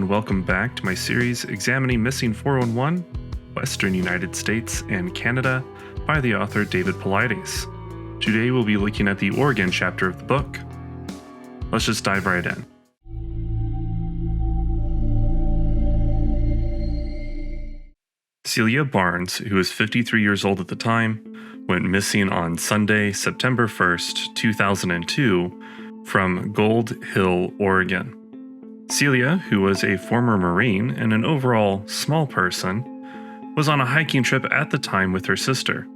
and welcome back to my series examining Missing 411, Western United States and Canada by the author David Paulides. Today we'll be looking at the Oregon chapter of the book. Let's just dive right in. Celia Barnes, who was 53 years old at the time, went missing on Sunday, September 1st, 2002, from Gold Hill, Oregon. Celia, who was a former Marine and an overall small person, was on a hiking trip at the time with her sister.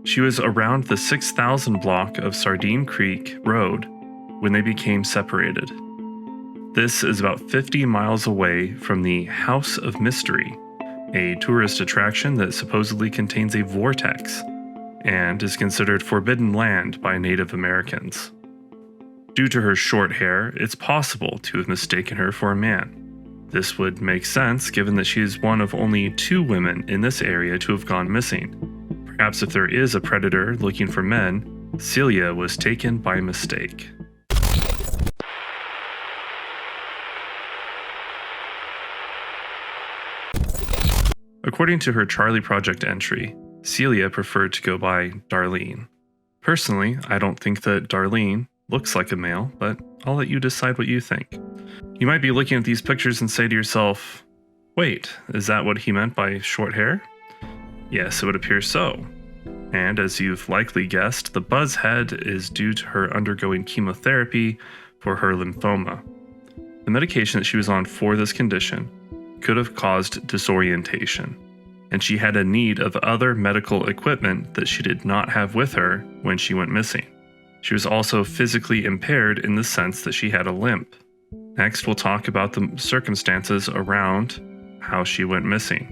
She was around the 6,000 block of Sardine Creek Road when they became separated. This is about 50 miles away from the House of Mystery, a tourist attraction that supposedly contains a vortex and is considered forbidden land by Native Americans. Due to her short hair, it's possible to have mistaken her for a man. This would make sense given that she is one of only 2 women in this area to have gone missing. Perhaps if there is a predator looking for men, Celia was taken by mistake. According to her Charlie Project entry, Celia preferred to go by Darlene. Personally, I don't think that Darlene looks like a male, but I'll let you decide what you think. You might be looking at these pictures and say to yourself, wait, is that what he meant by short hair? Yes, it would appear so. And as you've likely guessed, the buzz head is due to her undergoing chemotherapy for her lymphoma. The medication that she was on for this condition could have caused disorientation, and she had a need of other medical equipment that she did not have with her when she went missing. She was also physically impaired in the sense that she had a limp. Next, we'll talk about the circumstances around how she went missing.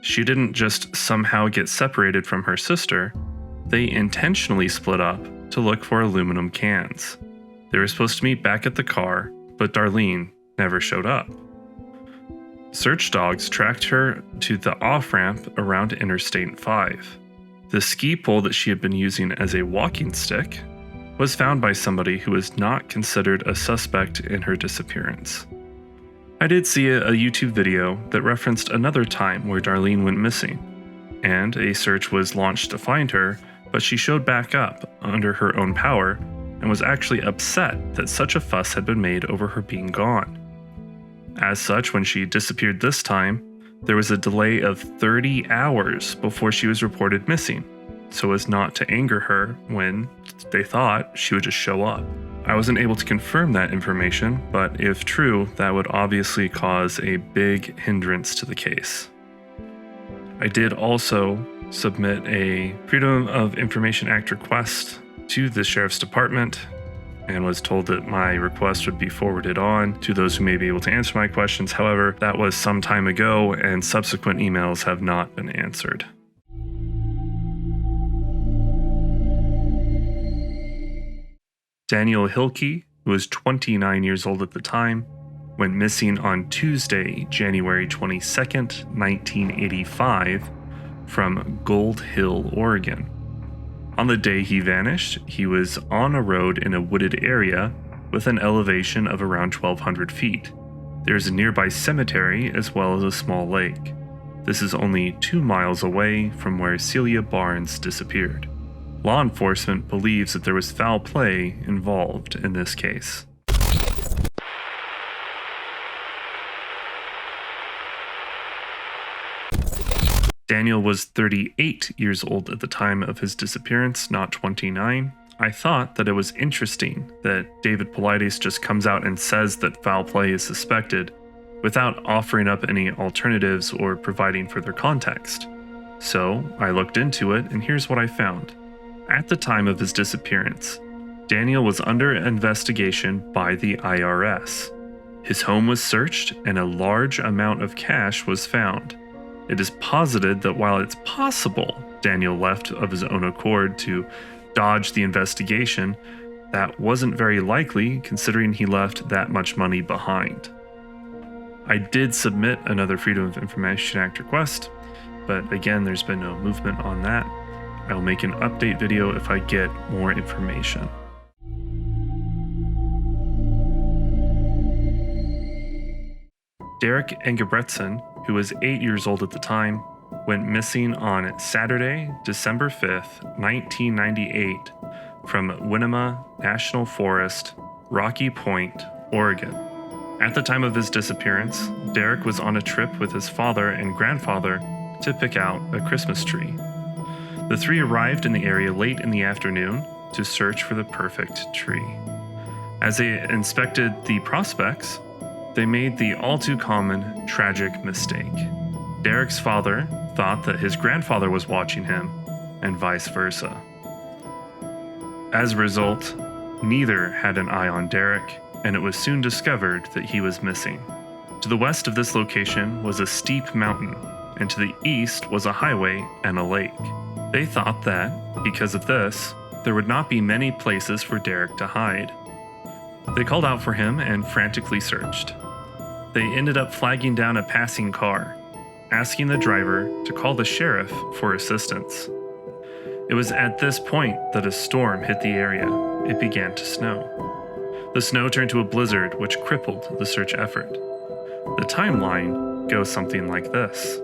She didn't just somehow get separated from her sister, they intentionally split up to look for aluminum cans. They were supposed to meet back at the car, but Darlene never showed up. Search dogs tracked her to the off-ramp around Interstate 5. The ski pole that she had been using as a walking stick was found by somebody who was not considered a suspect in her disappearance. I did see a YouTube video that referenced another time where Darlene went missing, and a search was launched to find her, but she showed back up under her own power and was actually upset that such a fuss had been made over her being gone. As such, when she disappeared this time, there was a delay of 30 hours before she was reported missing, so as not to anger her when they thought she would just show up. I wasn't able to confirm that information, but if true, that would obviously cause a big hindrance to the case. I did also submit a Freedom of Information Act request to the Sheriff's Department and was told that my request would be forwarded on to those who may be able to answer my questions. However, that was some time ago and subsequent emails have not been answered. Daniel Hilke, who was 29 years old at the time, went missing on Tuesday, January 22nd, 1985, from Gold Hill, Oregon. On the day he vanished, he was on a road in a wooded area with an elevation of around 1,200 feet. There is a nearby cemetery as well as a small lake. This is only 2 miles away from where Celia Barnes disappeared. Law enforcement believes that there was foul play involved in this case. Daniel was 38 years old at the time of his disappearance, not 29. I thought that it was interesting that David Paulides just comes out and says that foul play is suspected without offering up any alternatives or providing further context. So I looked into it, and here's what I found. At the time of his disappearance, Daniel was under investigation by the IRS. His home was searched, and a large amount of cash was found. It is posited that while it's possible Daniel left of his own accord to dodge the investigation, that wasn't very likely considering he left that much money behind. I did submit another Freedom of Information Act request, but again, there's been no movement on that. I will make an update video if I get more information. Derrick Engebretson, who was 8 years old at the time, went missing on Saturday, December 5th, 1998, from Winema National Forest, Rocky Point, Oregon. At the time of his disappearance, Derrick was on a trip with his father and grandfather to pick out a Christmas tree. The three arrived in the area late in the afternoon to search for the perfect tree. As they inspected the prospects, they made the all-too-common tragic mistake. Derrick's father thought that his grandfather was watching him, and vice versa. As a result, neither had an eye on Derrick, and it was soon discovered that he was missing. To the west of this location was a steep mountain, and to the east was a highway and a lake. They thought that, because of this, there would not be many places for Derrick to hide. They called out for him and frantically searched. They ended up flagging down a passing car, asking the driver to call the sheriff for assistance. It was at this point that a storm hit the area. It began to snow. The snow turned to a blizzard, which crippled the search effort. The timeline goes something like this.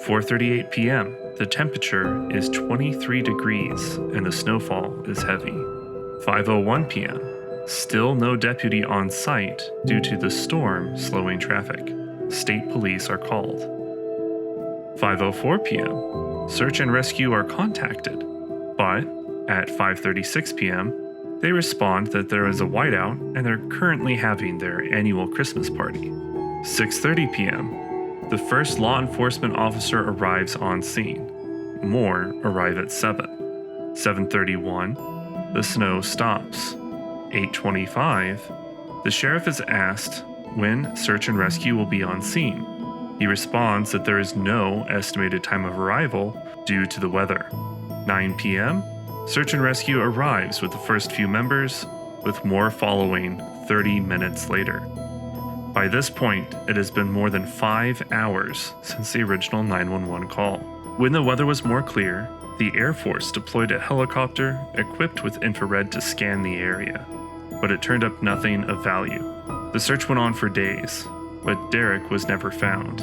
4:38 p.m., the temperature is 23 degrees and the snowfall is heavy. 5:01 p.m., still no deputy on site due to the storm slowing traffic. State police are called. 5:04 p.m., search and rescue are contacted, but at 5:36 p.m., they respond that there is a whiteout and they're currently having their annual Christmas party. 6:30 p.m., the first law enforcement officer arrives on scene. More arrive at 7. 7:31, the snow stops. 8:25, the sheriff is asked when search and rescue will be on scene. He responds that there is no estimated time of arrival due to the weather. 9 p.m., search and rescue arrives with the first few members, with more following 30 minutes later. By this point, it has been more than 5 hours since the original 911 call. When the weather was more clear, the Air Force deployed a helicopter equipped with infrared to scan the area, but it turned up nothing of value. The search went on for days, but Derrick was never found.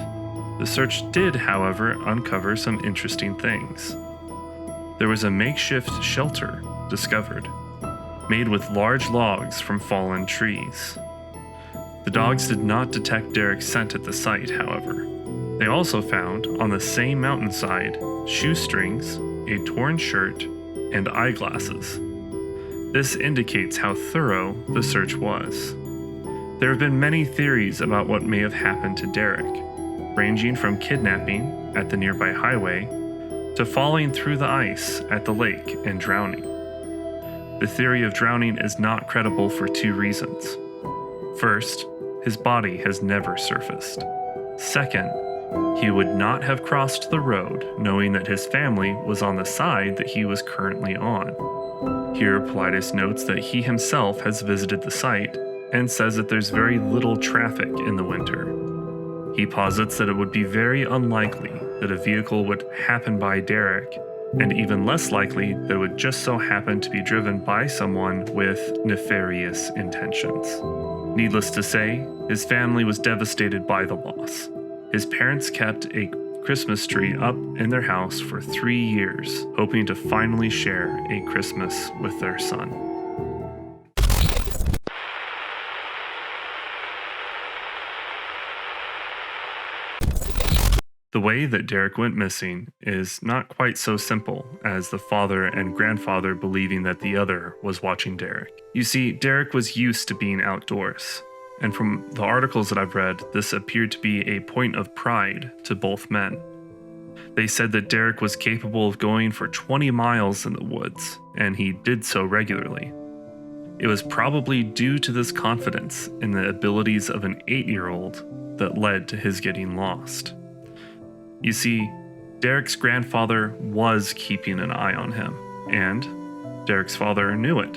The search did, however, uncover some interesting things. There was a makeshift shelter discovered, made with large logs from fallen trees. The dogs did not detect Derrick's scent at the site, however. They also found, on the same mountainside, shoestrings, a torn shirt, and eyeglasses. This indicates how thorough the search was. There have been many theories about what may have happened to Derrick, ranging from kidnapping at the nearby highway to falling through the ice at the lake and drowning. The theory of drowning is not credible for 2 reasons. First, his body has never surfaced. Second, he would not have crossed the road knowing that his family was on the side that he was currently on. Here, Politis notes that he himself has visited the site and says that there's very little traffic in the winter. He posits that it would be very unlikely that a vehicle would happen by Derrick, and even less likely that it would just so happen to be driven by someone with nefarious intentions. Needless to say, his family was devastated by the loss. His parents kept a Christmas tree up in their house for 3 years, hoping to finally share a Christmas with their son. The way that Derrick went missing is not quite so simple as the father and grandfather believing that the other was watching Derrick. You see, Derrick was used to being outdoors, and from the articles that I've read, this appeared to be a point of pride to both men. They said that Derrick was capable of going for 20 miles in the woods, and he did so regularly. It was probably due to this confidence in the abilities of an 8-year-old that led to his getting lost. You see, Derrick's grandfather was keeping an eye on him, and Derrick's father knew it.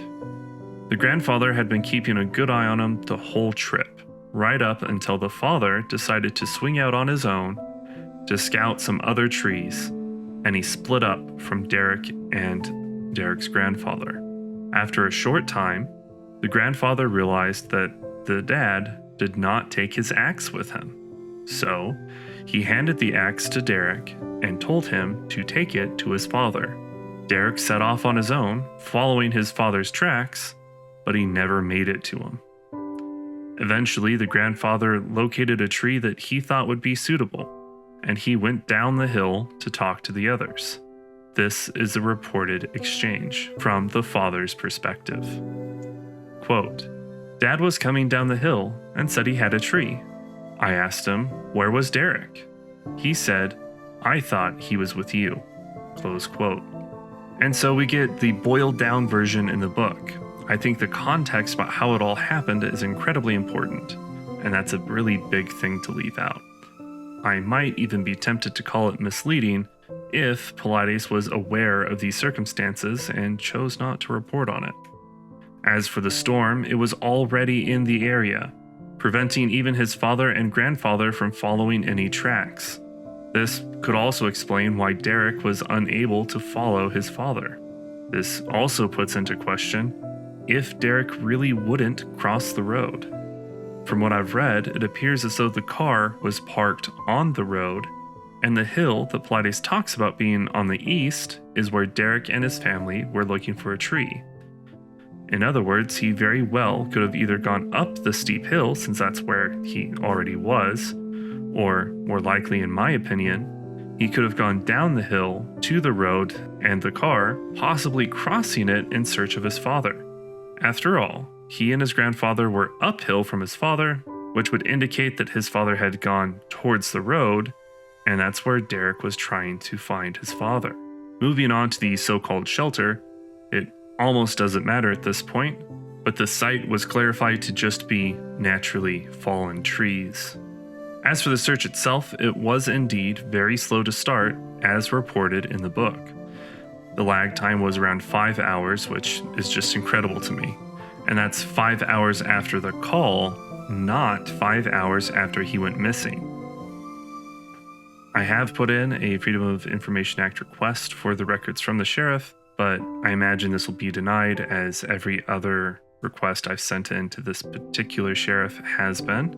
The grandfather had been keeping a good eye on him the whole trip, right up until the father decided to swing out on his own to scout some other trees, and he split up from Derrick and Derrick's grandfather. After a short time, the grandfather realized that the dad did not take his axe with him. So, he handed the axe to Derrick and told him to take it to his father. Derrick set off on his own, following his father's tracks, but he never made it to him. Eventually, the grandfather located a tree that he thought would be suitable, and he went down the hill to talk to the others. This is a reported exchange from the father's perspective. Quote, "Dad was coming down the hill and said he had a tree. I asked him, where was Derrick? He said, I thought he was with you." Close quote. And so we get the boiled down version in the book. I think the context about how it all happened is incredibly important, and that's a really big thing to leave out. I might even be tempted to call it misleading if Pilates was aware of these circumstances and chose not to report on it. As for the storm, it was already in the area, preventing even his father and grandfather from following any tracks. This could also explain why Derrick was unable to follow his father. This also puts into question if Derrick really wouldn't cross the road. From what I've read, it appears as though the car was parked on the road, and the hill that Pilates talks about being on the east is where Derrick and his family were looking for a tree. In other words, he very well could have either gone up the steep hill, since that's where he already was, or, more likely in my opinion, he could have gone down the hill to the road and the car, possibly crossing it in search of his father. After all, he and his grandfather were uphill from his father, which would indicate that his father had gone towards the road, and that's where Derrick was trying to find his father. Moving on to the so-called shelter, it almost doesn't matter at this point, but the site was clarified to just be naturally fallen trees. As for the search itself, it was indeed very slow to start, as reported in the book. The lag time was around 5 hours, which is just incredible to me. And that's 5 hours after the call, not 5 hours after he went missing. I have put in a Freedom of Information Act request for the records from the sheriff, but I imagine this will be denied, as every other request I've sent in to this particular sheriff has been.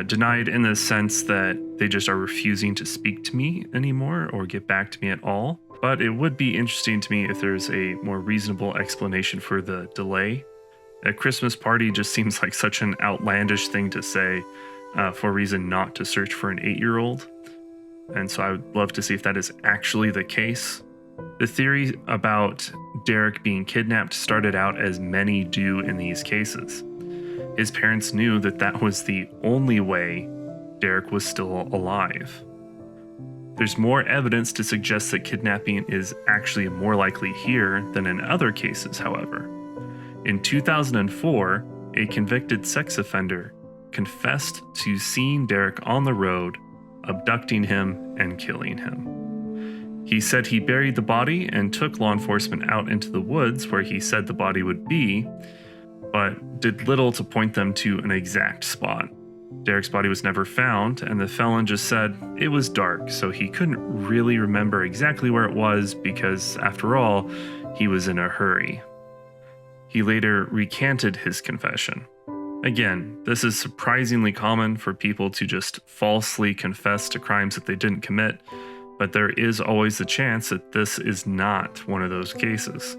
Denied in the sense that they just are refusing to speak to me anymore or get back to me at all. But it would be interesting to me if there's a more reasonable explanation for the delay. A Christmas party just seems like such an outlandish thing to say for a reason not to search for an 8-year-old. And so I would love to see if that is actually the case. The theory about Derrick being kidnapped started out as many do in these cases. His parents knew that that was the only way Derrick was still alive. There's more evidence to suggest that kidnapping is actually more likely here than in other cases, however. In 2004, a convicted sex offender confessed to seeing Derrick on the road, abducting him and killing him. He said he buried the body and took law enforcement out into the woods where he said the body would be, but did little to point them to an exact spot. Derrick's body was never found, and the felon just said it was dark, so he couldn't really remember exactly where it was because, after all, he was in a hurry. He later recanted his confession. Again, this is surprisingly common for people to just falsely confess to crimes that they didn't commit, but there is always the chance that this is not one of those cases.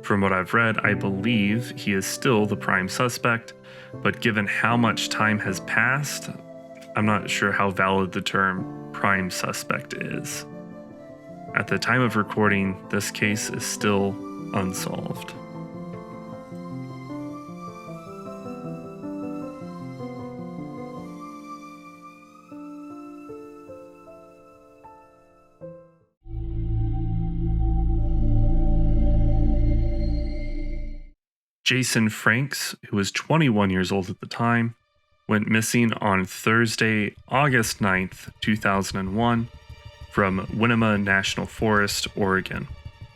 From what I've read, I believe he is still the prime suspect, but given how much time has passed, I'm not sure how valid the term prime suspect is. At the time of recording, this case is still unsolved. Jason Franks, who was 21 years old at the time, went missing on Thursday, August 9th, 2001, from Winema National Forest, Oregon.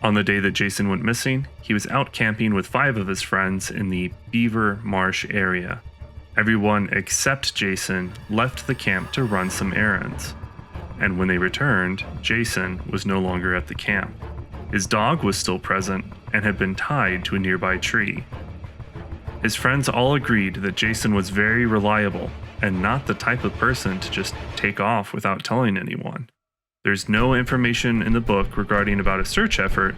On the day that Jason went missing, he was out camping with 5 of his friends in the Beaver Marsh area. Everyone except Jason left the camp to run some errands, and when they returned, Jason was no longer at the camp. His dog was still present and had been tied to a nearby tree. His friends all agreed that Jason was very reliable and not the type of person to just take off without telling anyone. There's no information in the book regarding about a search effort,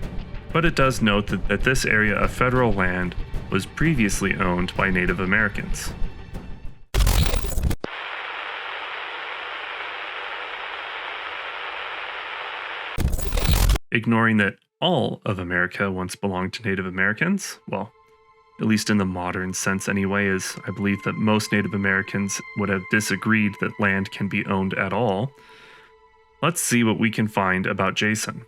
but it does note that this area of federal land was previously owned by Native Americans. Ignoring that all of America once belonged to Native Americans, well, at least in the modern sense anyway, as I believe that most Native Americans would have disagreed that land can be owned at all, let's see what we can find about Jason.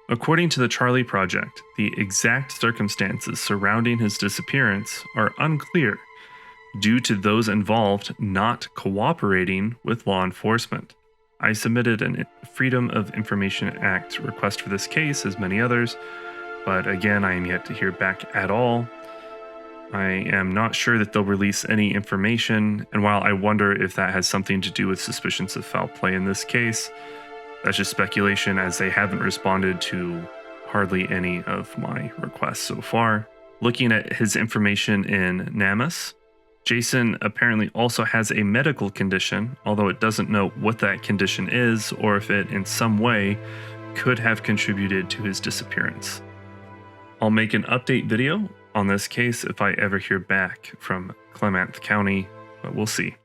According to the Charlie Project, the exact circumstances surrounding his disappearance are unclear due to those involved not cooperating with law enforcement. I submitted a Freedom of Information Act request for this case, as many others, but again, I am yet to hear back at all. I am not sure that they'll release any information, and while I wonder if that has something to do with suspicions of foul play in this case, that's just speculation, as they haven't responded to hardly any of my requests so far. Looking at his information in NamUs, Jason apparently also has a medical condition, although it doesn't know what that condition is or if it in some way could have contributed to his disappearance. I'll make an update video on this case if I ever hear back from Klamath County, but we'll see.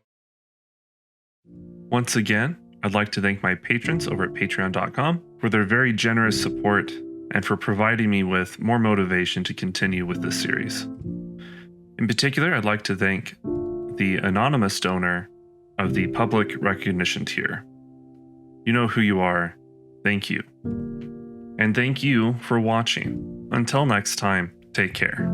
Once again, I'd like to thank my patrons over at patreon.com for their very generous support and for providing me with more motivation to continue with this series. In particular, I'd like to thank the anonymous donor of the public recognition tier. You know who you are. Thank you. And thank you for watching. Until next time, take care.